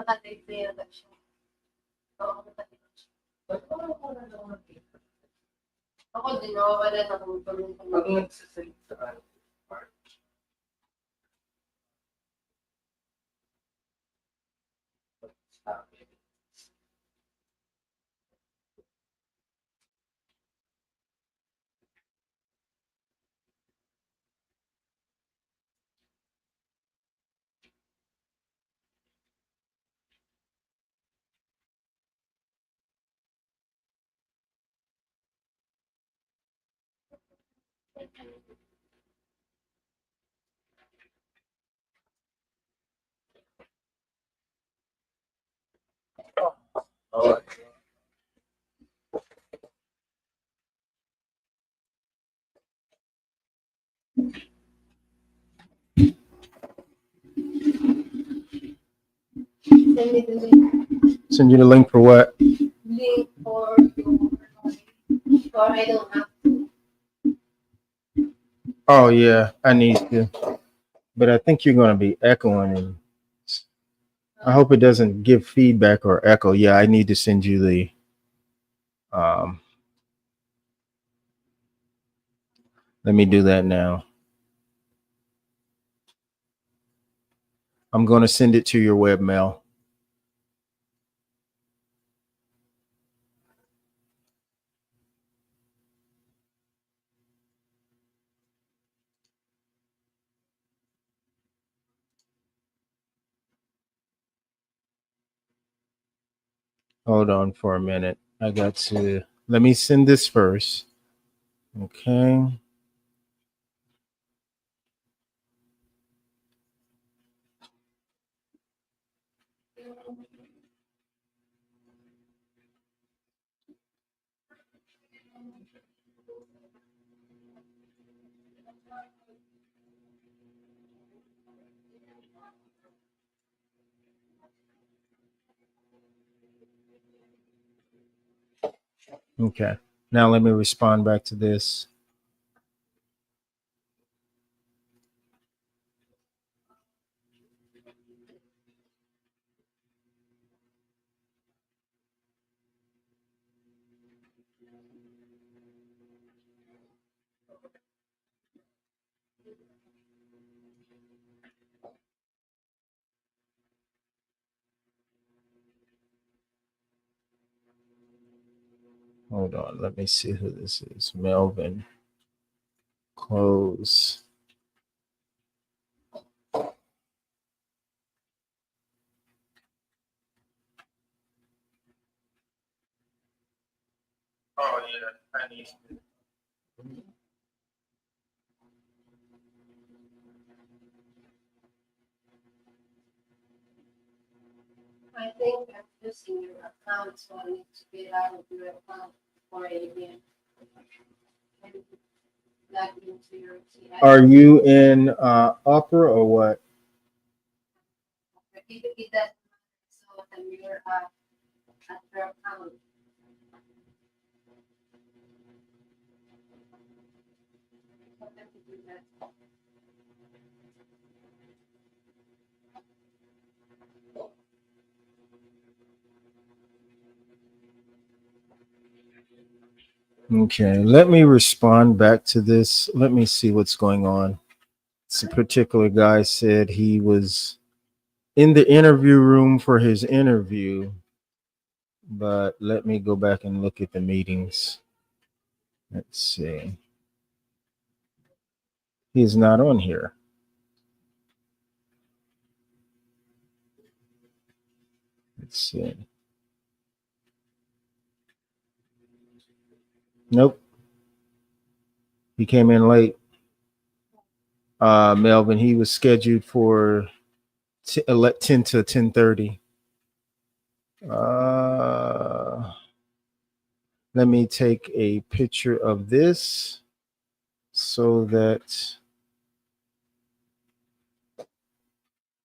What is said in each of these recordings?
Nakatipid siya. Oo, nakatipid siya. Ako din, nawawala na akong pamilya. Pag nagsasalita ka, sabi. Oh. Send me the link. Send you the link for what? Link for your, or I don't have to. Oh yeah, I need to. But I think you're gonna be echoing and I hope it doesn't give feedback or echo. Yeah, I need to send you the let me do that now. I'm going to send it to your webmail. Hold on for a minute. I got to let me send this first. Okay. Okay. Now let me respond back to this. Hold on. Let me see who this is. Melvin. Close. Oh yeah, I need to. I think I'm using your account, so I need to get out of your account for it again. And log into your TI. Are you in Opera or what? It doesn't matter, so then you're at your account. So let me do that. Okay, let me respond back to this. Let me see what's going on. This particular guy said he was in the interview room for his interview, but let me go back and look at the meetings. Let's see. He's not on here. Let's see. Nope. He came in late. Melvin, he was scheduled for 10 to 10:30. Let me take a picture of this so that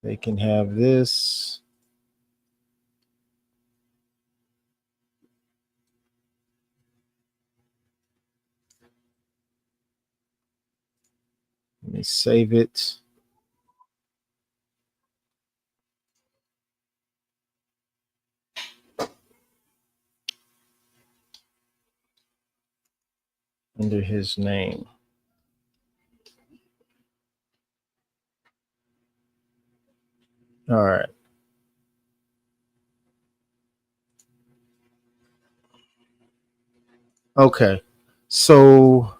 they can have this. Let me save it. under his name. All right. Okay. So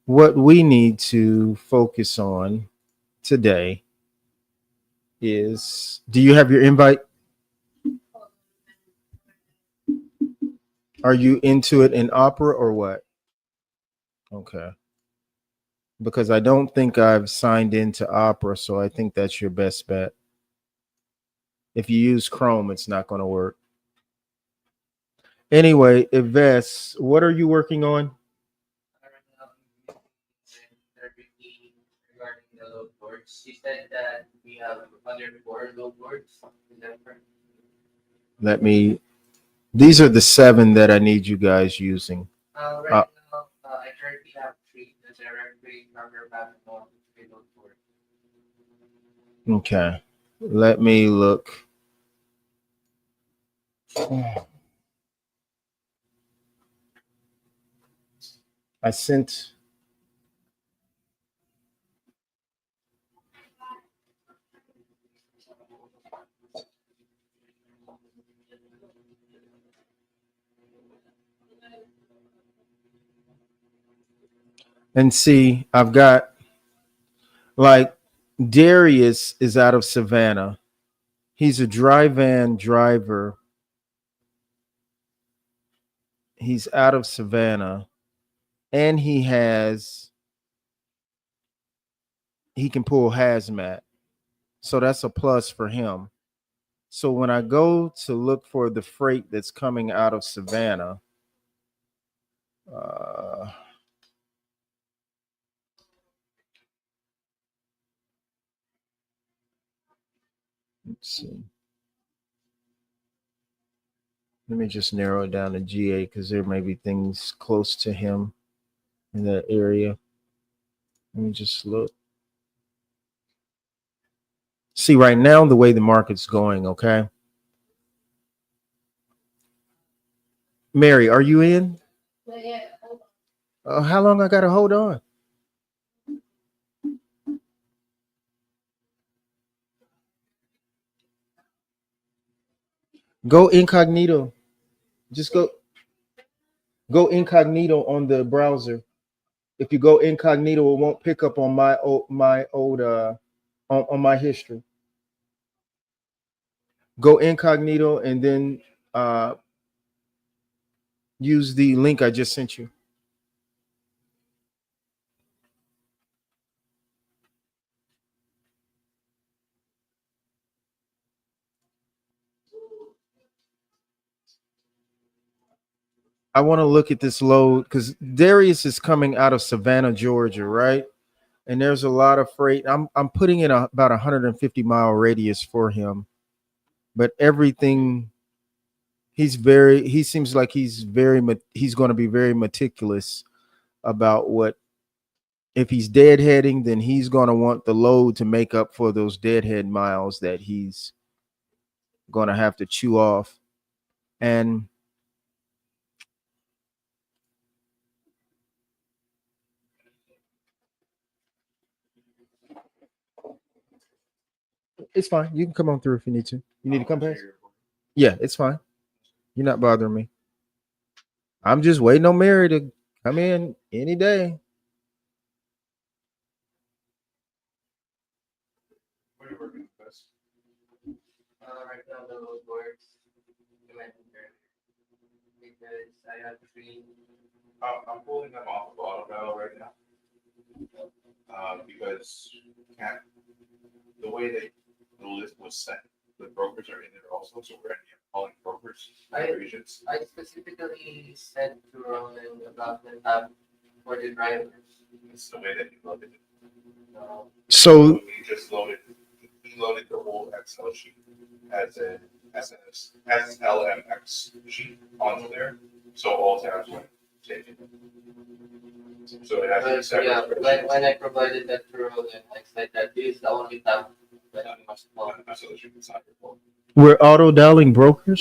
what we need to focus on today is, do you have your invite? Are you into it in Opera or what? Okay. Because I don't think I've signed into Opera, so I think that's your best bet. If you use Chrome, it's not going to work. Anyway, Yves, what are you working on? Regarding the load boards, she said that we have 104 load boards. Is that correct? These are the 7 that I need you guys using. Right now, I currently have 3: the directory, cover, back, and all the load board. Okay. Let me look. I sent. And see, I've got, like, Darius is out of Savannah. He's a dry van driver. He's out of Savannah. And he can pull hazmat. So that's a plus for him. So when I go to look for the freight that's coming out of Savannah, let's see. Let me just narrow it down to GA because there may be things close to him in that area. Let me just look. See, right now, the way the market's going, okay? Mary, are you in? Yeah. How long I got to hold on? Go incognito. Just go incognito on the browser. If you go incognito, it won't pick up on my old on my history. Go incognito and then use the link I just sent you. I want to look at this load because Darius is coming out of Savannah, Georgia, right? And there's a lot of freight. I'm putting in about 150-mile radius for him, but everything he seems like he's going to be very meticulous about what, if he's deadheading, then he's going to want the load to make up for those deadhead miles that he's going to have to chew off. And it's fine. You can come on through if you need to. You need to come past? Yeah, it's fine. You're not bothering me. I'm just waiting on Mary to come in any day. What are you working with us? Right now, the load boards, you mentioned earlier, because I have 3. I'm pulling them off of auto right now. Because can't, the way that the list was sent, the brokers are in there also, so we're ending up calling brokers. I specifically said to Roland about the tab for the drivers. It's the way that he loaded it. So he just loaded the whole Excel sheet as an SLMX sheet onto there. So all tabs went taken. So it has to be separate. Yeah, when I provided that to Roland, I said that this is the only tab that you must follow. we're auto dialing brokers.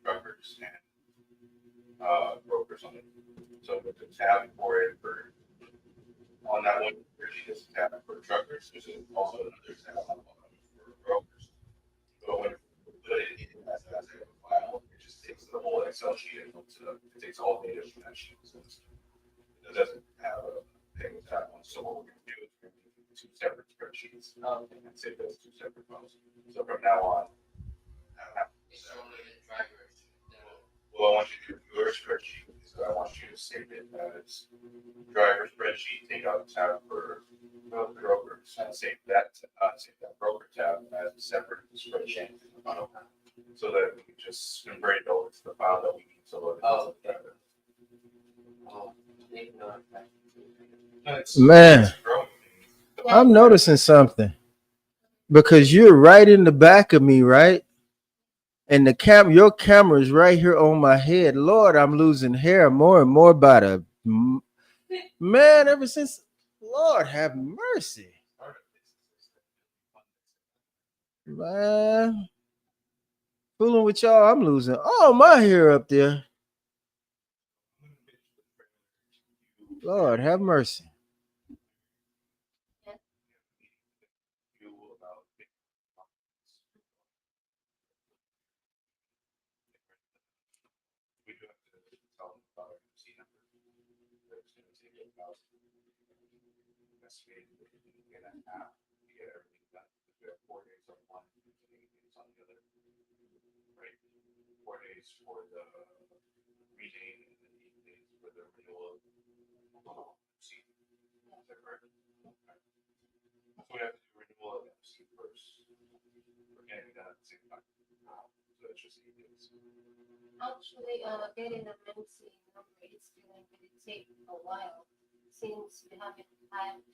Truckers and brokers on it. So with the tab for it for on that one, there's just a tab for truckers. There's also another tab for brokers. But when you put it in as a file, it just takes the whole Excel sheet and it takes all data from that sheet. So it doesn't have a thing with that one. So what we're going to do is we're going to do two separate spreadsheets and save those two separate files. So from now on, It's only the drivers. well, I want you to do your spreadsheet. So I want you to save it as driver spreadsheet, take out the tab for brokers, and save that broker tab as a separate spreadsheet. So that we can just convert it over to the file that we need to load. Oh, okay. They know that. Man, growing. I'm noticing something because you're right in the back of me, right? And your camera is right here on my head. Lord, I'm losing hair more and more by the man ever since. Lord, have mercy, man. Fooling with y'all, I'm losing all my hair up there. Lord, have mercy. We do have to tell them about our MC number. It's going to take about investigating if we can get an app to get everything done. We have 4 days on one, 8 days on the other. Right? 4 days for the rename and then 8 days for the renewal of MC. Is that correct? Okay. So we have to do renewal of MC first. We're getting it done at the same time. So it's just 8 days. Actually, getting a MC number is going to take a while since we haven't had the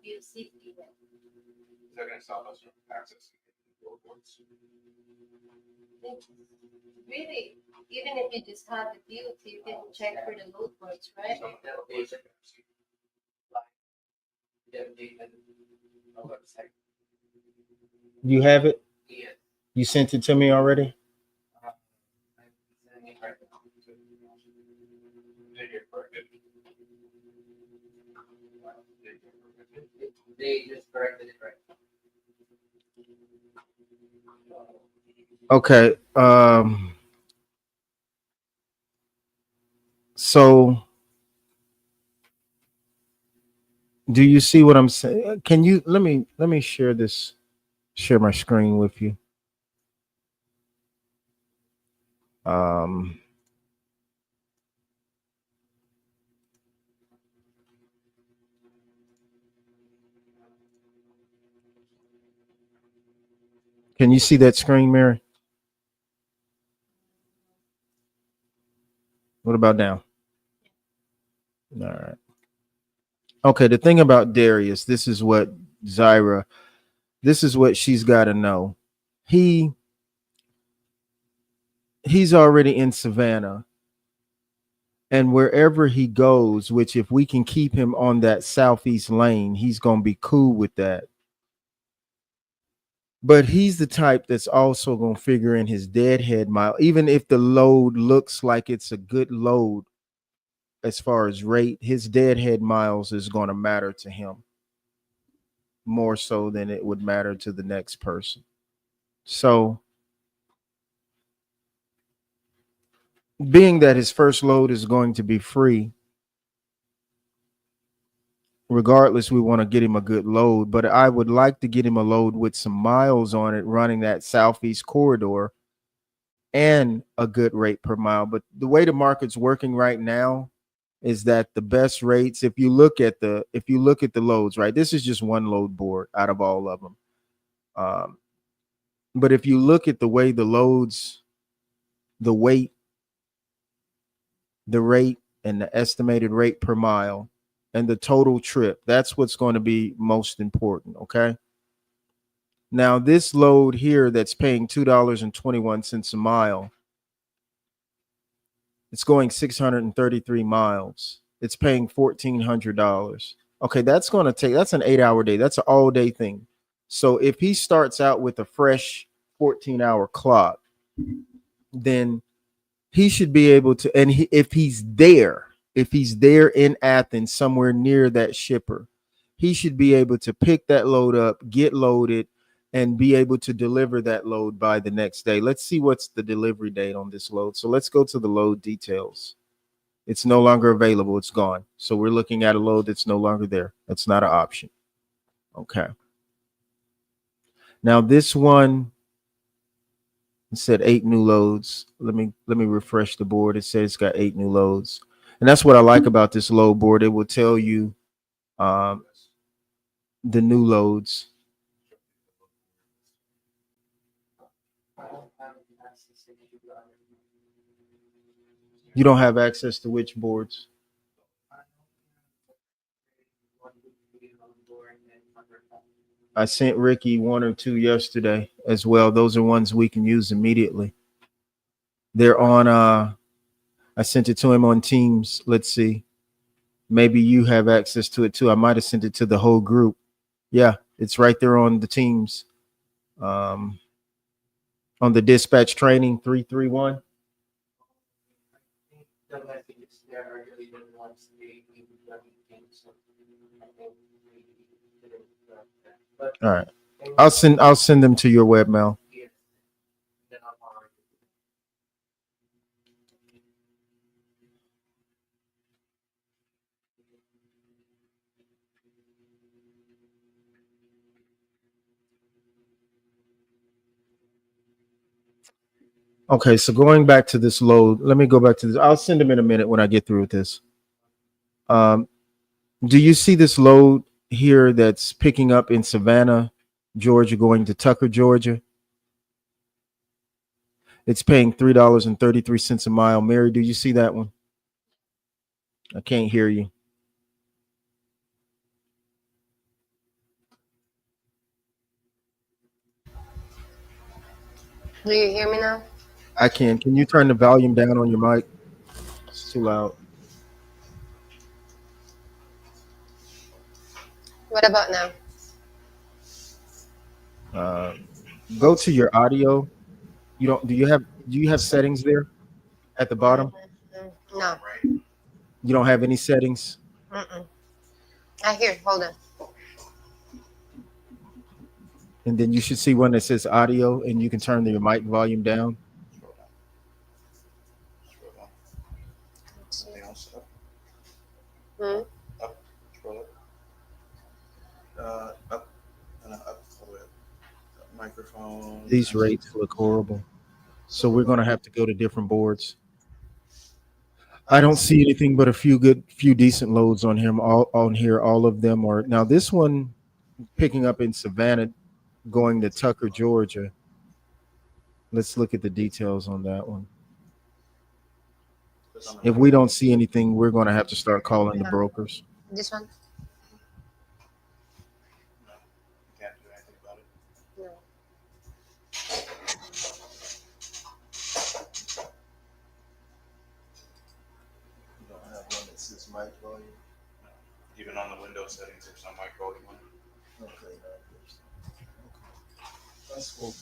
bill safety yet. Is that going to stop us from accessing billboards? Really, even if you just have the bill, you can check for the load boards, right? Some of the billboards are going to see. Yeah, they can. Oh, website. You have it? Yeah. You sent it to me already? I'm sending it right now. They get corrected. They just corrected it right. Okay. So do you see what I'm saying? Can you let me share my screen with you? Can you see that screen, Mary? What about now? All right. Okay, the thing about Darius, this is what she's got to know. He's already in Savannah. And wherever he goes, which if we can keep him on that southeast lane, he's going to be cool with that. But he's the type that's also going to figure in his deadhead mile, even if the load looks like it's a good load as far as rate, his deadhead miles is going to matter to him more so than it would matter to the next person. So being that his first load is going to be free, regardless, we want to get him a good load, but I would like to get him a load with some miles on it running that southeast corridor and a good rate per mile. But the way the market's working right now is that the best rates, if you look at the loads, right, this is just one load board out of all of them. But if you look at the way the loads, the weight, the rate, and the estimated rate per mile, and the total trip, that's what's going to be most important. Okay. Now, this load here that's paying $2.21 a mile, it's going 633 miles. It's paying $1,400. Okay, that's an 8-hour day. That's an all day thing. So if he starts out with a fresh 14-hour clock, then he should be able to, and if he's there in Athens, somewhere near that shipper, he should be able to pick that load up, get loaded, and be able to deliver that load by the next day. Let's see what's the delivery date on this load. So let's go to the load details. It's no longer available. It's gone. So we're looking at a load that's no longer there. That's not an option. Okay. Now this one, it said 8 new loads. Let me refresh the board. It says it's got 8 new loads. And that's what I like about this load board. It will tell you the new loads. I don't have access to the other. You don't have access to which boards? I don't have one would be on board and under. I sent Ricky 1 or 2 yesterday as well. Those are ones we can use immediately. They're on I sent it to him on Teams. Let's see. Maybe you have access to it too. I might have sent it to the whole group. Yeah, it's right there on the Teams. On the dispatch training 331. I think the messages there are really the ones they give you everything. So I think we didn't grab that. But All right. I'll send them to your webmail. yes, then I'm already. Okay, so going back to this load, let me go back to this. I'll send them in a minute when I get through with this. Do you see this load here that's picking up in Savannah, Georgia, going to Tucker, Georgia? It's paying $3.33 a mile. Mary, do you see that one? I can't hear you. Do you hear me now? I can. Can you turn the volume down on your mic? It's too loud. What about now? Go to your audio. You don't. Do you have settings there at the bottom? No. You don't have any settings. Mm-mm. I hear. Hold on. And then you should see one that says audio, and you can turn your mic volume down. Scroll down. Something else up. Up. Scroll up. Up. Up. All the way up. Microphone. These rates look horrible. So we're going to have to go to different boards. I don't see anything but a few decent loads on him. All on here. All of them are now. This one picking up in Savannah, going to Tucker, Georgia. Let's look at the details on that one. If we don't see anything, we're going to have to start calling the brokers. This one? No, you can't do anything about it. No. You don't have one that says mic volume. No. Even on the Windows settings, there's some mic volume on it. Okay, that's cool.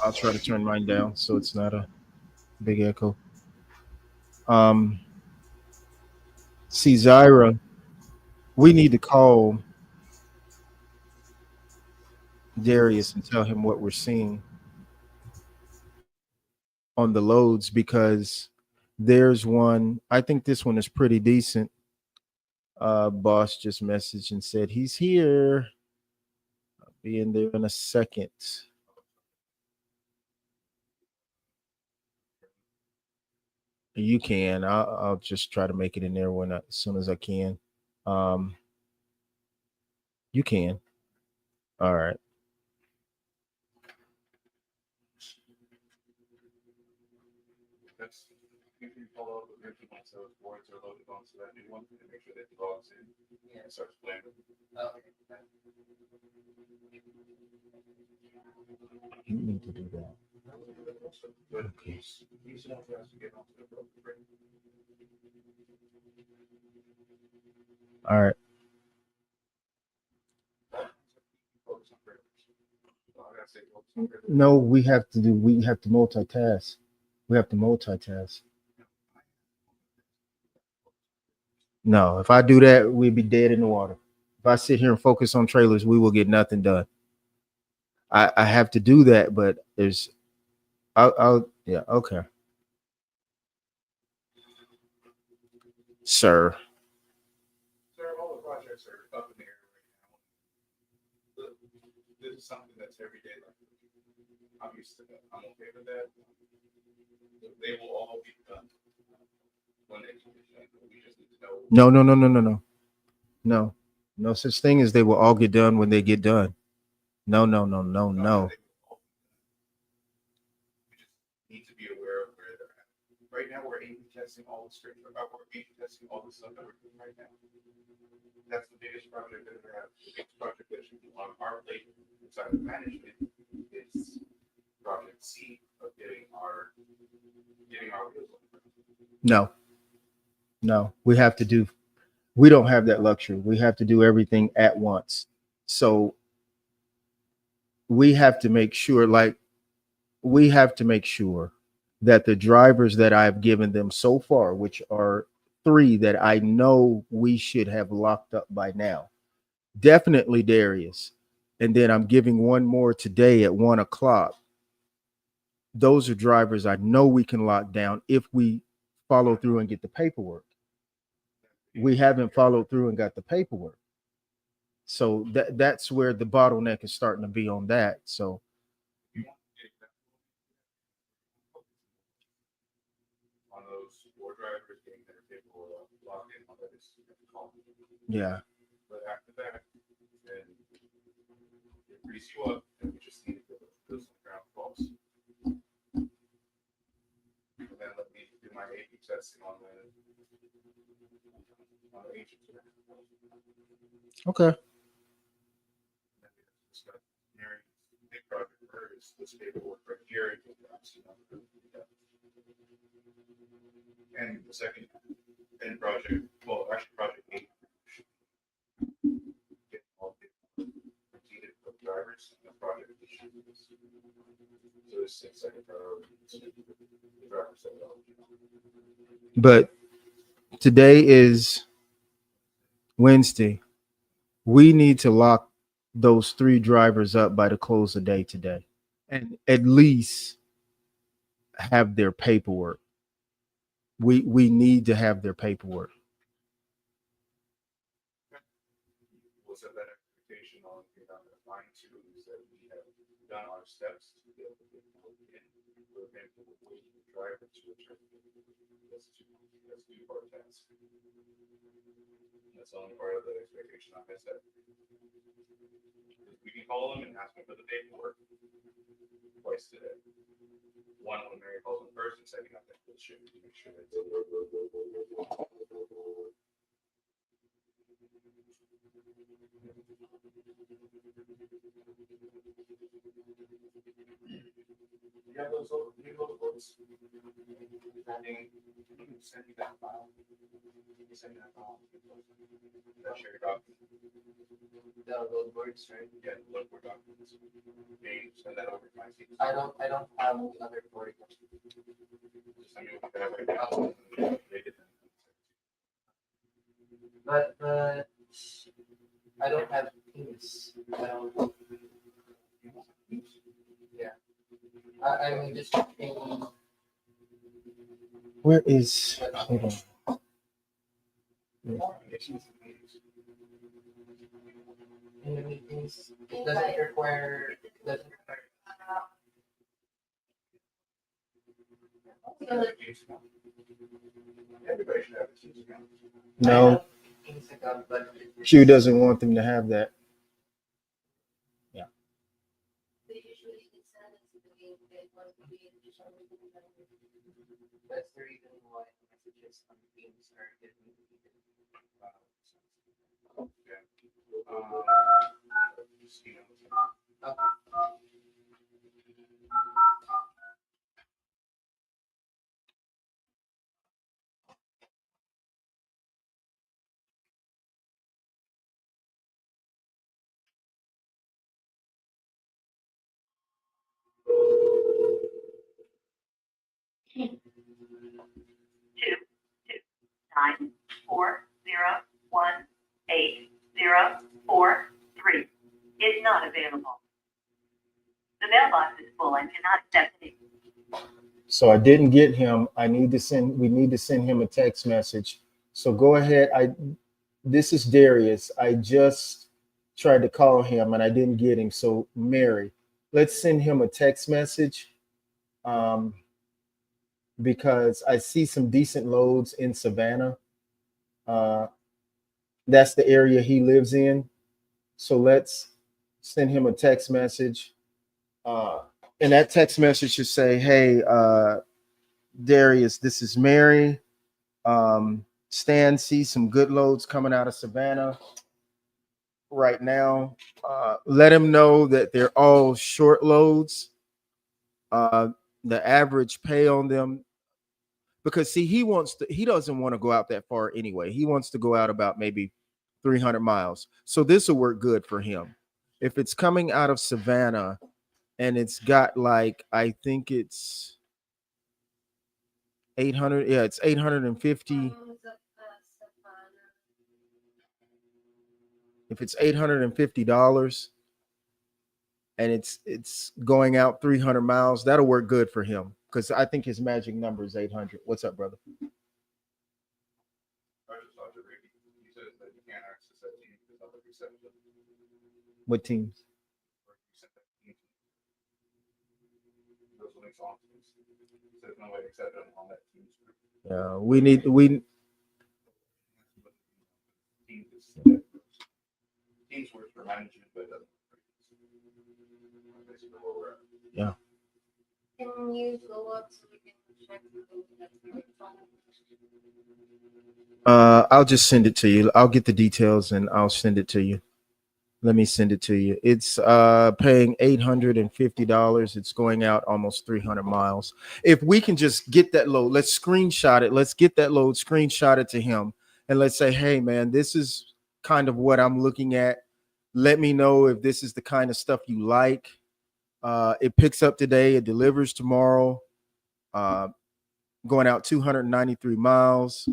I'll try to turn mine down so it's not a big echo. See, Zyra, we need to call Darius and tell him what we're seeing on the loads, because there's one. I think this one is pretty decent. Boss just messaged and said he's here. I'll be in there in a second. You can. I'll just try to make it in there as soon as I can. You can. All right. That's if you follow up with Ricky once those boards are loaded onto that new one, and make sure that it logs in and starts playing. You need to do that. But Okay. he's not for us to get onto the broker. All right. Focus on brokers. I gotta say, focus on brokers. No, we have to multitask. We have to multitask. No, if I do that, we'd be dead in the water. If I sit here and focus on trailers, we will get nothing done. I have to do that, but yeah, okay. Sir. Sir, all the projects are up in the air right now. This is something that's everyday life. I'm used to that. I'm okay with that. They will all be done when they can be done. We just need to know. No, no, no, no, no, no. No. No such thing as they will all get done when they get done. No, no, no, no, no. We just need to be aware of where they're at. Right now, we're A/B testing all the script. We're A/B testing all the stuff that we're doing right now. That's the biggest project that we have. The biggest project that should be on our plate inside of management is project C of getting our wheels on. No. No. We don't have that luxury. We have to do everything at once. So we have to make sure, that the drivers that I've given them so far, which are 3 that I know we should have locked up by now, definitely Darius. And then I'm giving one more today at 1 o'clock. Those are drivers I know we can lock down if we follow through and get the paperwork. We haven't followed through and got the paperwork. So that's where the bottleneck is starting to be on that. So On those 4 drivers getting their paperwork locked in, all that is called. yeah. But after that, then it frees you up, and we just need to do some ground calls. And then let me do my A/B testing on the agents. Okay. Big project is this paperwork right here. And the second end project, well, actually project 8, get all the completed for drivers and the project. So this is second priority. The drivers that are But today is Wednesday. We need to lock those 3 drivers up by the close of day today and at least have their paperwork. We need to have their paperwork. we'll set that expectation on line 2 is that we have done our steps to be able to get in. We're going to wait for the driver to return. That's 2 part task. That's the only part of the expectation I set. We can call them and ask them for the paperwork twice today. One when Mary calls them first, and second after the shift to make sure that you have those new books. Send you that file. Send that file. That share document. The road words, right? Yeah, look for documents. Name, send that over to my team. I don't have the other board. Just send me what you have right now. But I don't have Teams. Yeah. I mean just checking. Where is hold on. In the meetings, it doesn't require. Everybody should have a Teams account. No, Q doesn't want them to have that. They usually send it to the game, they want to be additional. That's the reason why messages on Teams are getting. Okay. 9401804 is not available. The mailbox is full and cannot accept any. So I didn't get him. We need to send him a text message. So go ahead. This is Darius. I just tried to call him and I didn't get him. So Mary, let's send him a text message. Because I see some decent loads in Savannah. That's the area he lives in. So let's send him a text message. And that text message should say, hey, Darius, this is Mary. Stan sees some good loads coming out of Savannah right now. Let him know that they're all short loads. The average pay on them, because see, he doesn't want to go out that far anyway. He wants to go out about maybe 300 miles. So this will work good for him. If it's coming out of Savannah and it's got like, I think it's 800. Yeah, it's 850. If it's $850 and it's going out 300 miles, that'll work good for him, because I think his magic number is 800. What's up, brother? I just talked to Ricky. He says that you can't access that team because of the reception. What teams? Those links on teams. There's no way to accept them on that team. Yeah, Teams work for management, but doesn't. Yeah. Can you go up so we can check? I'll just send it to you. I'll get the details and I'll send it to you. Let me send it to you. It's paying $850. It's going out almost 300 miles. If we can just get that load, let's screenshot it. Let's get that load, screenshot it to him, and let's say, hey, man, this is kind of what I'm looking at. Let me know if this is the kind of stuff you like. It picks up today. It delivers tomorrow. Going out 293 miles.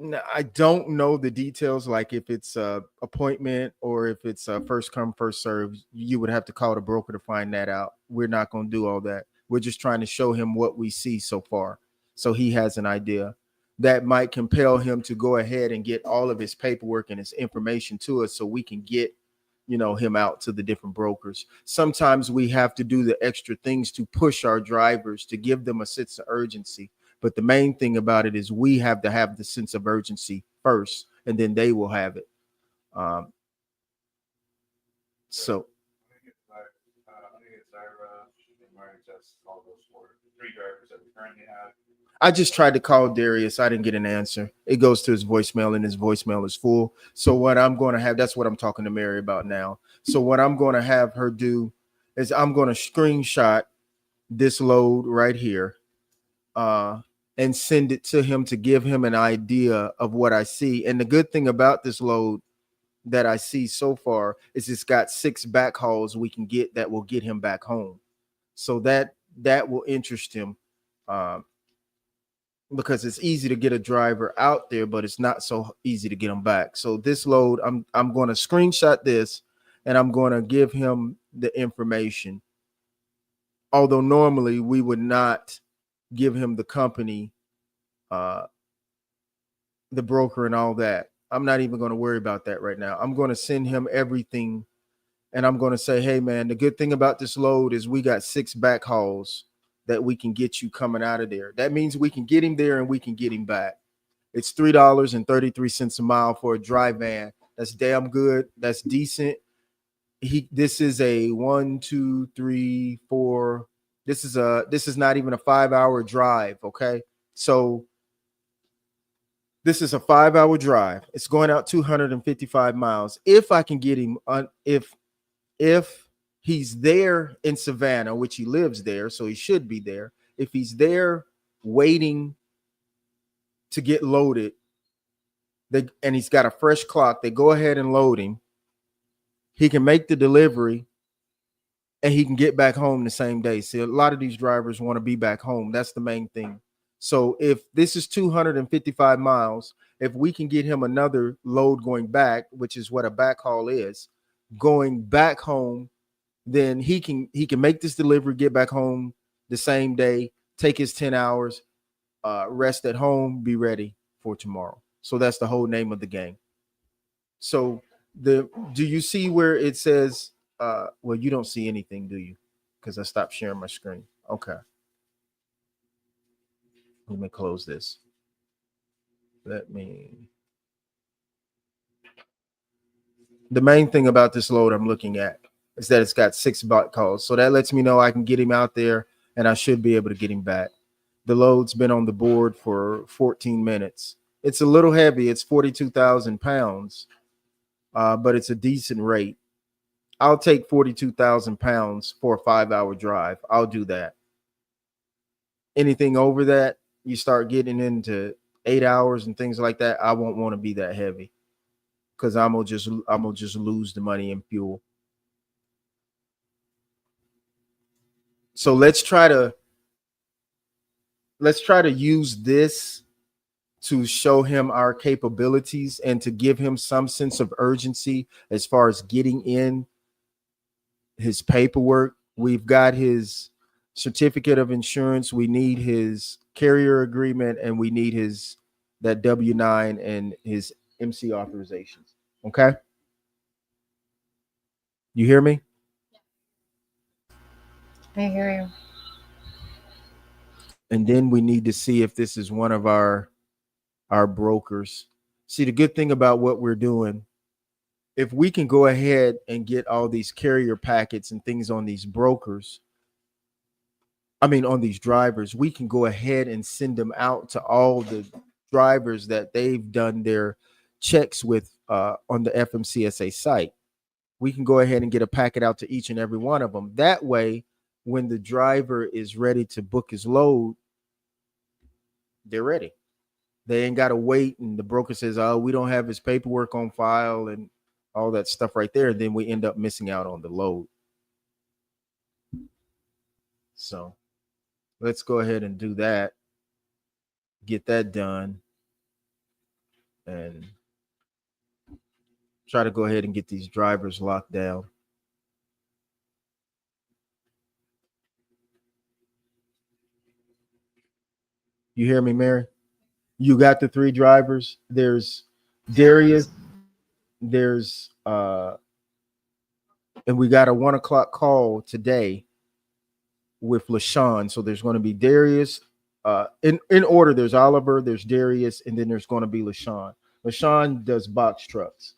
Now, I don't know the details, like if it's a appointment or if it's a first come, first serve. You would have to call the broker to find that out. We're not going to do all that. We're just trying to show him what we see so far, so he has an idea. That might compel him to go ahead and get all of his paperwork and his information to us so we can get, him out to the different brokers. Sometimes we have to do the extra things to push our drivers, to give them a sense of urgency. But the main thing about it is we have to have the sense of urgency first, and then they will have it. So I just tried to call Darius. I didn't get an answer. It goes to his voicemail, and his voicemail is full. So what I'm going to have, that's what I'm talking to Mary about now. So what I'm going to have her do is I'm going to screenshot this load right here. And send it to him to give him an idea of what I see. And the good thing about this load that I see so far is it's got 6 backhauls we can get that will get him back home. So that will interest him, because it's easy to get a driver out there, but it's not so easy to get him back. So this load, I'm going to screenshot this and I'm going to give him the information. Although normally we would not give him the company, the broker and all that. I'm not even going to worry about that right now. I'm going to send him everything, and I'm going to say, hey, man, the good thing about this load is we got 6 backhauls that we can get you coming out of there. That means we can get him there and we can get him back. It's $3.33 a mile for a dry van. That's damn good. That's decent. This is a 1, 2, 3, 4. This is not even a 5-hour drive. Okay. So this is a 5-hour drive. It's going out 255 miles. If I can get him if he's there in Savannah, which he lives there, so he should be there. If he's there waiting to get loaded, and he's got a fresh clock, they go ahead and load him. He can make the delivery and he can get back home the same day. See, a lot of these drivers want to be back home. That's the main thing. So if this is 255 miles, if we can get him another load going back, which is what a backhaul is, going back home, then he can make this delivery, get back home the same day, take his 10 hours, rest at home, be ready for tomorrow. So that's the whole name of the game. So do you see where it says well, you don't see anything, do you? Because I stopped sharing my screen. Okay. Let me close this. Let me. The main thing about this load I'm looking at is that it's got 6 bot calls. So that lets me know I can get him out there and I should be able to get him back. The load's been on the board for 14 minutes. It's a little heavy. It's 42,000 pounds, but it's a decent rate. I'll take 42,000 pounds for a 5-hour drive. I'll do that. Anything over that, you start getting into 8 hours and things like that. I won't want to be that heavy because I'm gonna just lose the money in fuel. So let's try to use this to show him our capabilities and to give him some sense of urgency as far as getting in his paperwork. We've got his certificate of insurance, we need his carrier agreement, and we need his that W-9 and his MC authorizations. Okay? You hear me? I hear you. And then we need to see if this is one of our brokers. See, the good thing about what we're doing, if we can go ahead and get all these carrier packets and things on these brokers, on these drivers, we can go ahead and send them out to all the drivers that they've done their checks with on the FMCSA site. We can go ahead and get a packet out to each and every one of them. That way, when the driver is ready to book his load, they're ready. They ain't got to wait. And the broker says, oh, we don't have his paperwork on file and all that stuff right there. And then we end up missing out on the load. So let's go ahead and do that. Get that done. And try to go ahead and get these drivers locked down. You hear me, Mary? You got the 3 drivers. There's Darius. There's and we got a 1:00 call today with LaShawn. So there's going to be Darius. In order, there's Oliver, there's Darius, and then there's going to be LaShawn. LaShawn does box trucks.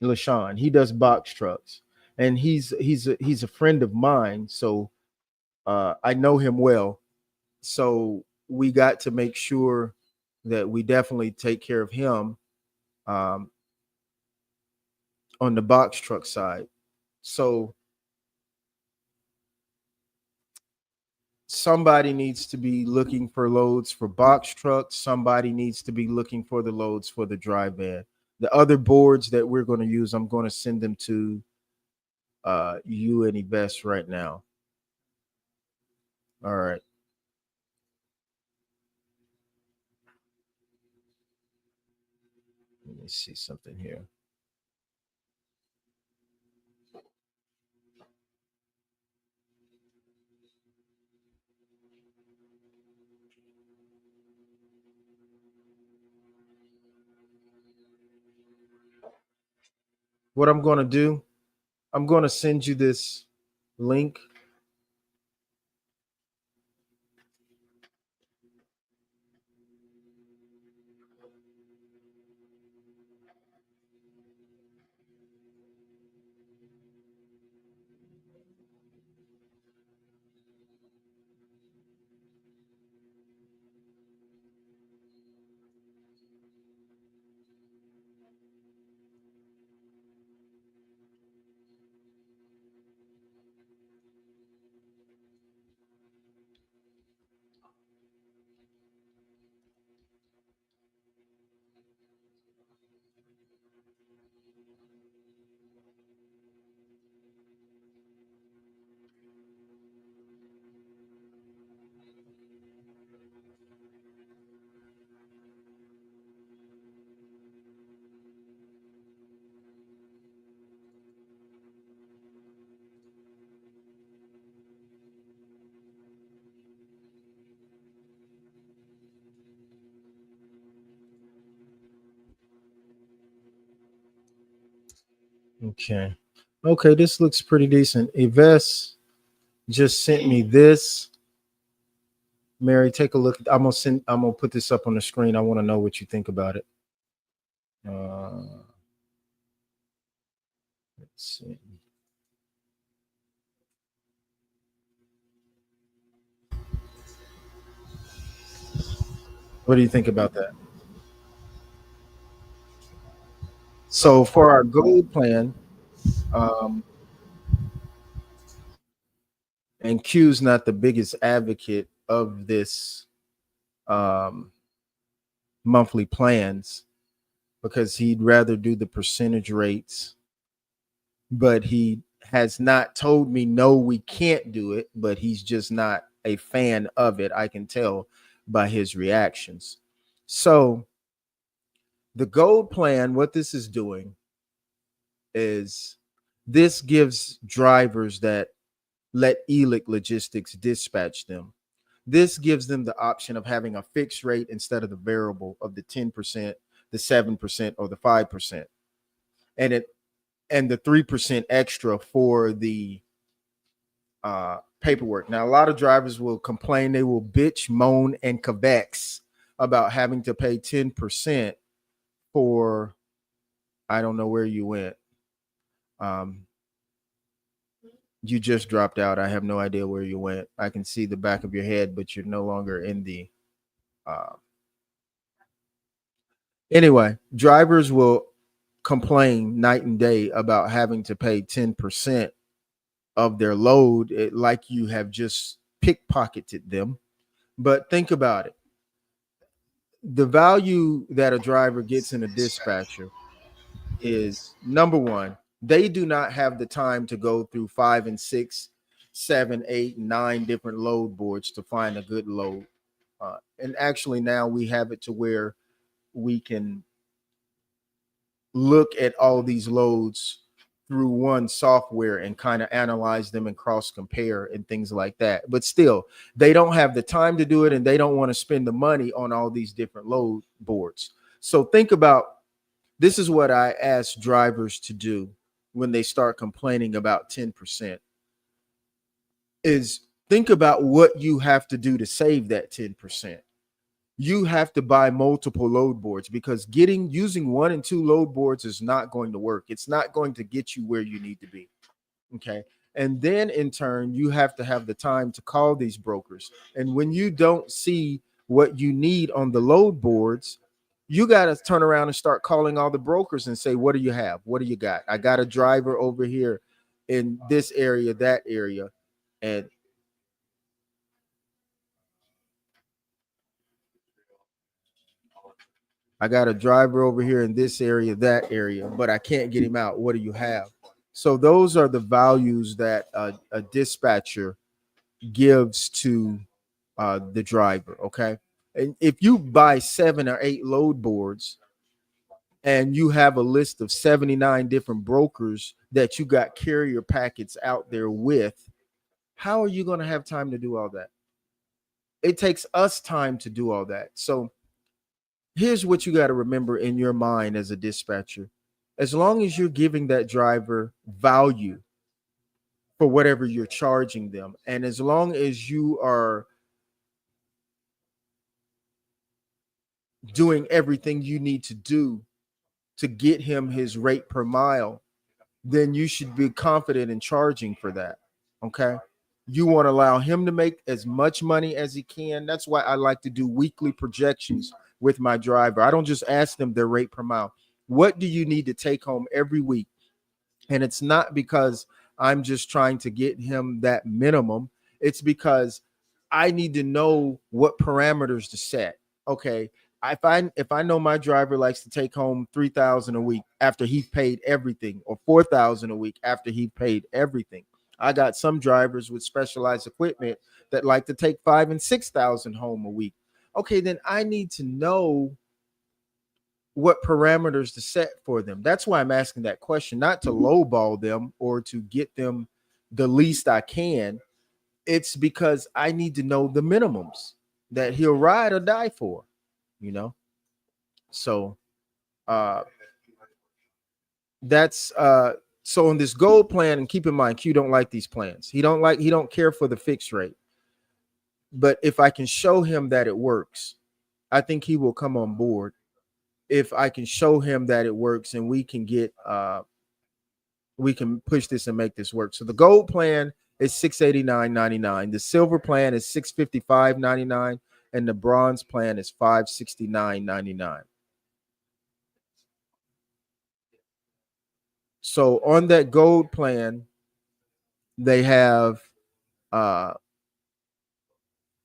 LaShawn, he does box trucks, and he's a friend of mine. So I know him well. So we got to make sure that we definitely take care of him on the box truck side. So somebody needs to be looking for loads for box trucks. Somebody needs to be looking for the loads for the dry van. The other boards that we're going to use, I'm going to send them to you and Yves right now. All right. Let me see something here. What I'm going to do, I'm going to send you this link. Okay. Okay, this looks pretty decent. Yves just sent me this. Mary, take a look. I'm gonna put this up on the screen. I want to know what you think about it. Uh, let's see. What do you think about that? So for our gold plan, um, and Q's not the biggest advocate of this um, monthly plans because he'd rather do the percentage rates, but he has not told me no, we can't do it, but he's just not a fan of it. I can tell by his reactions. So the gold plan, what this is doing is this gives drivers that let Ellick Logistics dispatch them. This gives them the option of having a fixed rate instead of the variable of the 10%, the 7%, or the 5%. And the 3% extra for the paperwork. Now, a lot of drivers will complain, they will bitch, moan, and kvex about having to pay 10% for, I don't know where you went. You just dropped out. I have no idea where you went. I can see the back of your head, but you're no longer in the. Anyway, drivers will complain night and day about having to pay 10% of their load, like you have just pickpocketed them. But think about it. The value that a driver gets in a dispatcher is number one, they do not have the time to go through 5 and 6, 7, 8, 9 different load boards to find a good load. And actually, now we have it to where we can look at all these loads through one software and kind of analyze them and cross compare and things like that. But still, they don't have the time to do it and they don't want to spend the money on all these different load boards. So think about this is what I ask drivers to do when they start complaining about 10% is think about what you have to do to save that 10%. You have to buy multiple load boards because using 1 and 2 load boards is not going to work. It's not going to get you where you need to be. Okay. And then in turn, you have to have the time to call these brokers. And when you don't see what you need on the load boards, you got to turn around and start calling all the brokers and say, what do you have? What do you got? I got a driver over here in this area, that area. And I got a driver over here in this area, that area, but I can't get him out. What do you have? So those are the values that a dispatcher gives to the driver. Okay. And if you buy 7 or 8 load boards and you have a list of 79 different brokers that you got carrier packets out there with, how are you going to have time to do all that? It takes us time to do all that. So here's what you got to remember in your mind as a dispatcher. As long as you're giving that driver value for whatever you're charging them, and as long as you are doing everything you need to do to get him his rate per mile, then you should be confident in charging for that. Okay. You want to allow him to make as much money as he can. That's why I like to do weekly projections with my driver. I don't just ask them their rate per mile. What do you need to take home every week? And it's not because I'm just trying to get him that minimum. It's because I need to know what parameters to set. Okay. If I know my driver likes to take home 3,000 a week after he paid everything, or 4,000 a week after he paid everything. I got some drivers with specialized equipment that like to take 5 and 6,000 home a week. Okay, then I need to know what parameters to set for them. That's why I'm asking that question, not to lowball them or to get them the least I can. It's because I need to know the minimums that he'll ride or die for, you know? So that's So on this gold plan, and keep in mind, Q don't like these plans. He don't care for the fixed rate. But if I can show him that it works, I think he will come on board. If I can show him that it works and we can push this and make this work. So the gold plan is $689.99. The silver plan is $655.99, and the bronze plan is $569.99. So on that gold plan, they have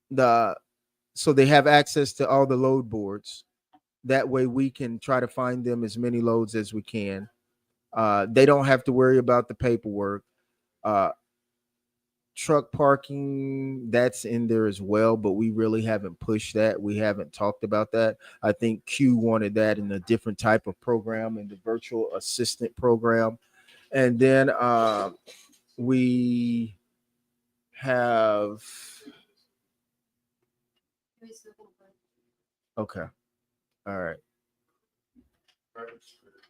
they have access to all the load boards. That way we can try to find them as many loads as we can. They don't have to worry about the paperwork. Truck parking, that's in there as well, but we really haven't pushed that. We haven't talked about that. I think Q wanted that in a different type of program, in the virtual assistant program. And then we have okay. All right.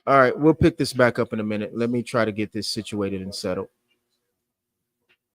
All right, we'll pick this back up in a minute. Let me try to get this situated and settled.